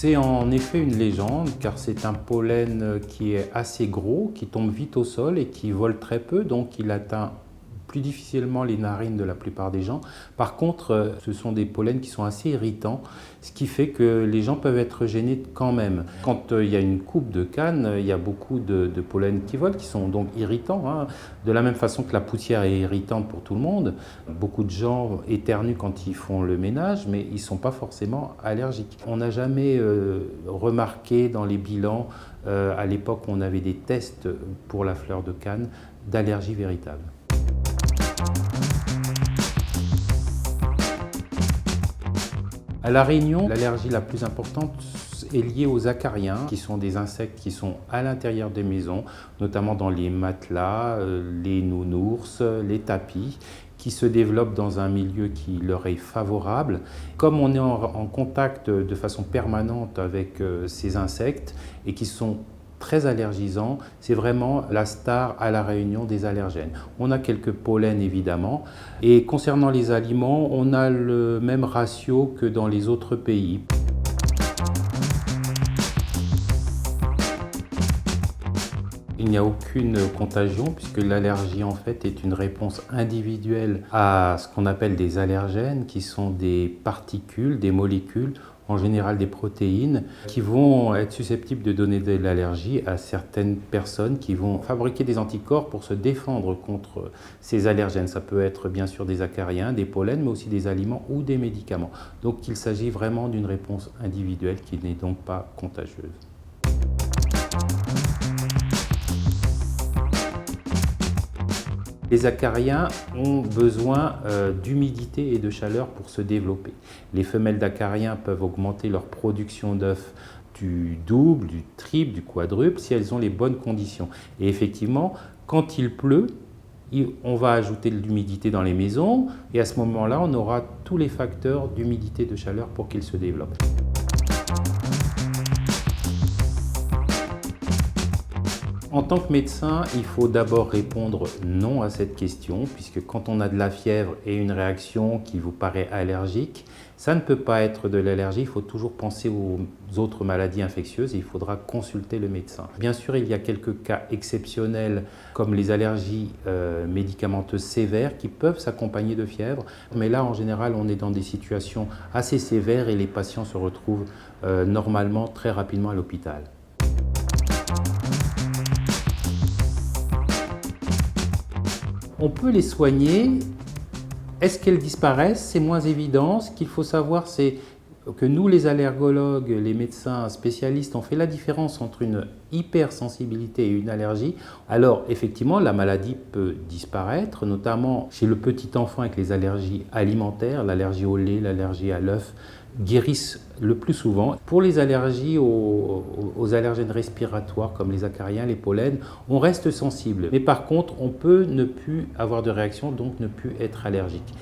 C'est en effet une légende car c'est un pollen qui est assez gros, qui tombe vite au sol et qui vole très peu, donc il atteint plus difficilement les narines de la plupart des gens. Par contre, ce sont des pollens qui sont assez irritants, ce qui fait que les gens peuvent être gênés quand même. Quand il y a une coupe de canne, il y a beaucoup de pollens qui volent, qui sont donc irritants, hein. De la même façon que la poussière est irritante pour tout le monde. Beaucoup de gens éternuent quand ils font le ménage, mais ils ne sont pas forcément allergiques. On n'a jamais remarqué dans les bilans, à l'époque où on avait des tests pour la fleur de canne, d'allergie véritable. À La Réunion, l'allergie la plus importante est liée aux acariens, qui sont des insectes qui sont à l'intérieur des maisons, notamment dans les matelas, les nounours, les tapis, qui se développent dans un milieu qui leur est favorable. Comme on est en contact de façon permanente avec ces insectes et qui sont très allergisants, c'est vraiment la star à La Réunion des allergènes. On a quelques pollens évidemment, et concernant les aliments, on a le même ratio que dans les autres pays. Il n'y a aucune contagion puisque l'allergie en fait est une réponse individuelle à ce qu'on appelle des allergènes, qui sont des particules, des molécules, en général des protéines, qui vont être susceptibles de donner de l'allergie à certaines personnes qui vont fabriquer des anticorps pour se défendre contre ces allergènes. Ça peut être bien sûr des acariens, des pollens, mais aussi des aliments ou des médicaments. Donc il s'agit vraiment d'une réponse individuelle qui n'est donc pas contagieuse. Les acariens ont besoin d'humidité et de chaleur pour se développer. Les femelles d'acariens peuvent augmenter leur production d'œufs du double, du triple, du quadruple si elles ont les bonnes conditions. Et effectivement, quand il pleut, on va ajouter de l'humidité dans les maisons et à ce moment-là, on aura tous les facteurs d'humidité et de chaleur pour qu'ils se développent. En tant que médecin, il faut d'abord répondre non à cette question, puisque quand on a de la fièvre et une réaction qui vous paraît allergique, ça ne peut pas être de l'allergie, il faut toujours penser aux autres maladies infectieuses et il faudra consulter le médecin. Bien sûr, il y a quelques cas exceptionnels comme les allergies médicamenteuses sévères qui peuvent s'accompagner de fièvre, mais là en général on est dans des situations assez sévères et les patients se retrouvent normalement très rapidement à l'hôpital. On peut les soigner. Est-ce qu'elles disparaissent? C'est moins évident. Ce qu'il faut savoir, c'est que nous, les allergologues, les médecins spécialistes, on fait la différence entre une hypersensibilité et une allergie. Alors, effectivement, la maladie peut disparaître, notamment chez le petit enfant avec les allergies alimentaires, l'allergie au lait, l'allergie à l'œuf, guérissent le plus souvent. Pour les allergies aux allergènes respiratoires comme les acariens, les pollens, on reste sensible. Mais par contre, on peut ne plus avoir de réaction, donc ne plus être allergique.